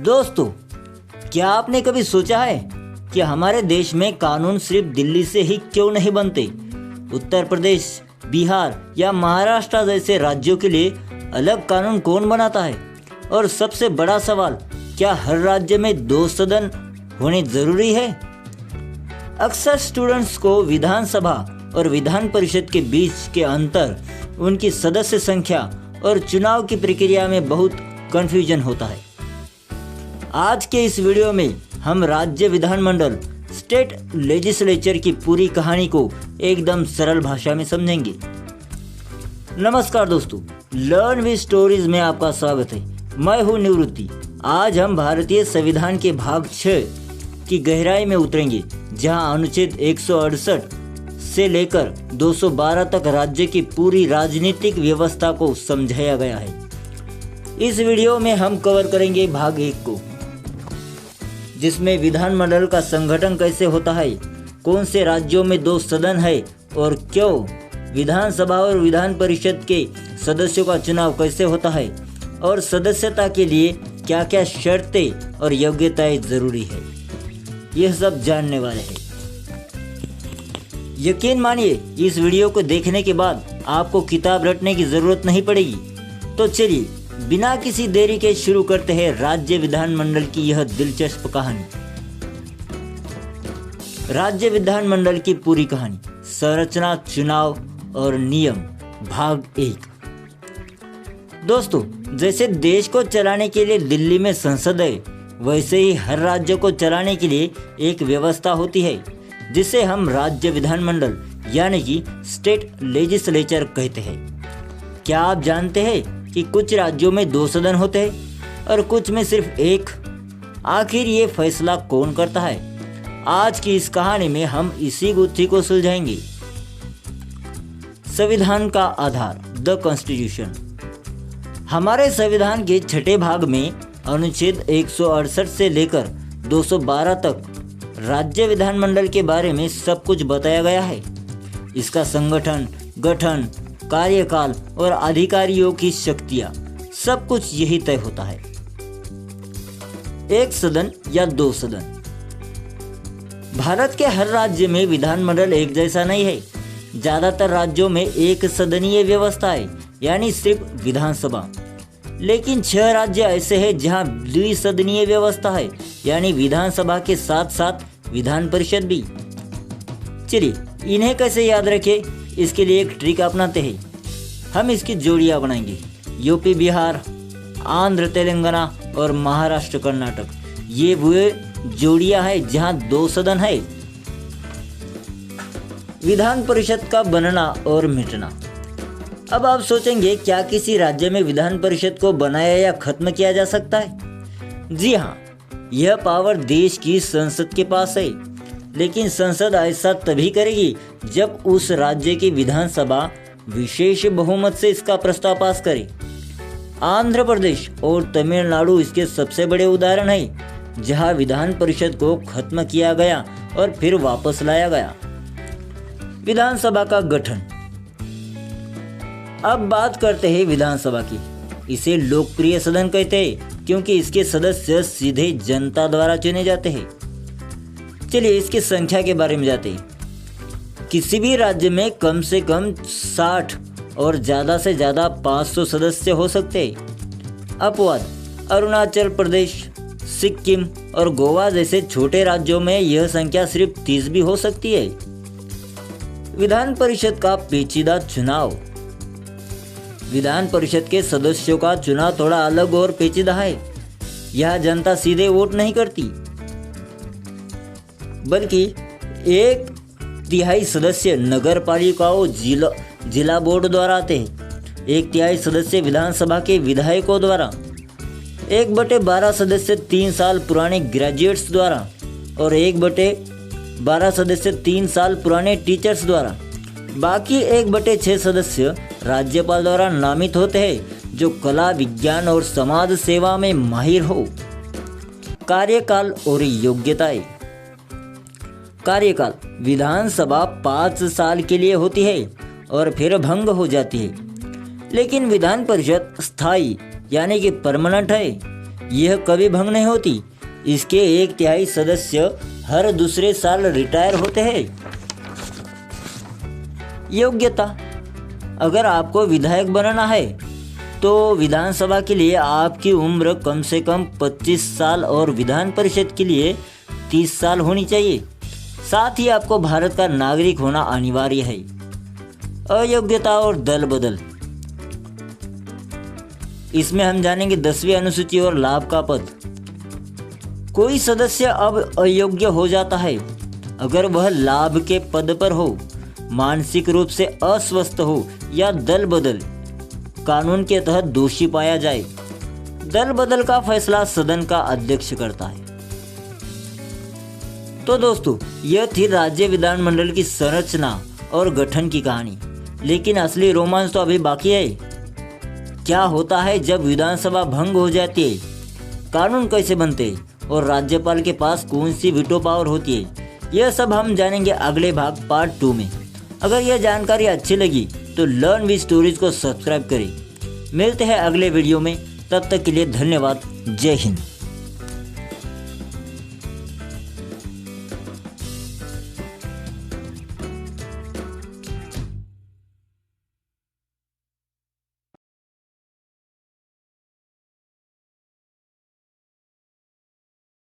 दोस्तों, क्या आपने कभी सोचा है कि हमारे देश में कानून सिर्फ दिल्ली से ही क्यों नहीं बनते? उत्तर प्रदेश, बिहार या महाराष्ट्र जैसे राज्यों के लिए अलग कानून कौन बनाता है? और सबसे बड़ा सवाल, क्या हर राज्य में 2 सदन होने जरूरी है? अक्सर स्टूडेंट्स को विधानसभा और विधान परिषद के बीच के अंतर, उनकी सदस्य संख्या और चुनाव की प्रक्रिया में बहुत कंफ्यूजन होता है। आज के इस वीडियो में हम राज्य विधानमंडल स्टेट लेजिस्लेचर की पूरी कहानी को एकदम सरल भाषा में समझेंगे। नमस्कार दोस्तों, लर्न विद स्टोरीज में आपका स्वागत है। मैं हूं निवृत्ति। आज हम भारतीय संविधान के भाग 6 की गहराई में उतरेंगे, जहां अनुच्छेद 168 से लेकर 212 तक राज्य की पूरी राजनीतिक व्यवस्था को समझाया गया है। इस वीडियो में हम कवर करेंगे भाग 1 को, जिसमें विधानमंडल का संगठन कैसे होता है, कौन से राज्यों में 2 सदन है और क्यों, विधानसभा और विधान परिषद के सदस्यों का चुनाव कैसे होता है और सदस्यता के लिए क्या क्या शर्तें और योग्यताएं जरूरी है, यह सब जानने वाले हैं। यकीन मानिए, इस वीडियो को देखने के बाद आपको किताब रटने की जरूरत नहीं पड़ेगी। तो चलिए बिना किसी देरी के शुरू करते हैं राज्य विधानमंडल की यह दिलचस्प कहानी। राज्य विधानमंडल की पूरी कहानी, संरचना, चुनाव और नियम, भाग 1। दोस्तों, जैसे देश को चलाने के लिए दिल्ली में संसद है, वैसे ही हर राज्य को चलाने के लिए एक व्यवस्था होती है, जिसे हम राज्य विधानमंडल यानी कि स्टेट लेजिस्लेचर कहते हैं। क्या आप जानते हैं कि कुछ राज्यों में 2 सदन होते हैं और कुछ में सिर्फ 1? आखिर ये फैसला कौन करता है? आज की इस कहानी में हम इसी गुत्थी को सुलझाएंगे। संविधान का आधार, द कॉन्स्टिट्यूशन। हमारे संविधान के 6ठे भाग में अनुच्छेद 168 से लेकर 212 तक राज्य विधानमंडल के बारे में सब कुछ बताया गया है। इसका संगठन, गठन, कार्यकाल और अधिकारियों की शक्तियां, सब कुछ यही तय होता है। 1 सदन या 2 सदन। भारत के हर राज्य में विधानमंडल एक जैसा नहीं है। ज्यादातर राज्यों में 1 सदनीय व्यवस्था है, यानी सिर्फ विधानसभा। लेकिन 6 राज्य ऐसे हैं जहां द्विसदनीय व्यवस्था है, यानी विधानसभा के साथ साथ विधान परिषद भी। चलिए इन्हें कैसे याद रखें, इसके लिए एक ट्रिक अपनाते हैं। हम इसकी जोड़ियां बनाएंगे। यूपी, बिहार, आंध्र, तेलंगाना और महाराष्ट्र, कर्नाटक, ये वो जोड़ियां हैं जहां 2 सदन है। विधान परिषद का बनना और मिटना। अब आप सोचेंगे, क्या किसी राज्य में विधान परिषद को बनाया या खत्म किया जा सकता है? जी हाँ, यह पावर देश की संसद के पास है। लेकिन संसद ऐसा तभी करेगी जब उस राज्य की विधानसभा विशेष बहुमत से इसका प्रस्ताव पास करे। आंध्र प्रदेश और तमिलनाडु इसके सबसे बड़े उदाहरण हैं, जहां विधान परिषद को खत्म किया गया और फिर वापस लाया गया। विधानसभा का गठन। अब बात करते हैं विधानसभा की। इसे लोकप्रिय सदन कहते हैं क्योंकि इसके सदस्य सीधे जनता द्वारा चुने जाते हैं। चलिए इसकी संख्या के बारे में जाते हैं। किसी भी राज्य में कम से कम 60 और ज़्यादा से ज़्यादा 500 सदस्य हो सकते हैं। अपवाद, अरुणाचल प्रदेश, सिक्किम और गोवा जैसे छोटे राज्यों में यह संख्या सिर्फ 30 भी हो सकती है। विधान परिषद का पेचीदा चुनाव। विधान परिषद के सदस्यों का चुनाव थोड़ा अलग और पेचीदा है। यह जनता सीधे वोट नहीं करती, बल्कि 1/3 सदस्य नगर पालिकाओं, जिला बोर्ड द्वारा आते हैं। 1/3 सदस्य विधानसभा के विधायकों द्वारा, 1/12 सदस्य 3 साल पुराने ग्रेजुएट्स द्वारा और 1/12 सदस्य 3 साल पुराने टीचर्स द्वारा। बाकी 1/6 सदस्य राज्यपाल द्वारा नामित होते हैं, जो कला, विज्ञान और समाज सेवा में माहिर हो। कार्यकाल और योग्यताएं। कार्यकाल। विधानसभा 5 साल के लिए होती है और फिर भंग हो जाती है। लेकिन विधान परिषद स्थायी यानी कि परमानेंट है। यह कभी भंग नहीं होती। इसके 1/3 सदस्य हर दूसरे साल रिटायर होते हैं। योग्यता: अगर आपको विधायक बनना है तो विधानसभा के लिए आपकी उम्र कम से कम 25 साल और विधान परिषद के लिए 30 साल होनी चाहिए। साथ ही आपको भारत का नागरिक होना अनिवार्य है। अयोग्यता और दल बदल, इसमें हम जानेंगे 10वीं अनुसूची और लाभ का पद। कोई सदस्य अब अयोग्य हो जाता है अगर वह लाभ के पद पर हो, मानसिक रूप से अस्वस्थ हो या दल बदल कानून के तहत दोषी पाया जाए। दल बदल का फैसला सदन का अध्यक्ष करता है। तो दोस्तों, यह थी राज्य विधानमंडल की संरचना और गठन की कहानी। लेकिन असली रोमांच तो अभी बाकी है। क्या होता है जब विधानसभा भंग हो जाती है, कानून कैसे बनते हैं और राज्यपाल के पास कौन सी वीटो पावर होती है, यह सब हम जानेंगे अगले भाग पार्ट 2 में। अगर यह जानकारी अच्छी लगी तो लर्न विद स्टोरीज को सब्सक्राइब करें। मिलते हैं अगले वीडियो में, तब तक के लिए धन्यवाद। जय हिंद।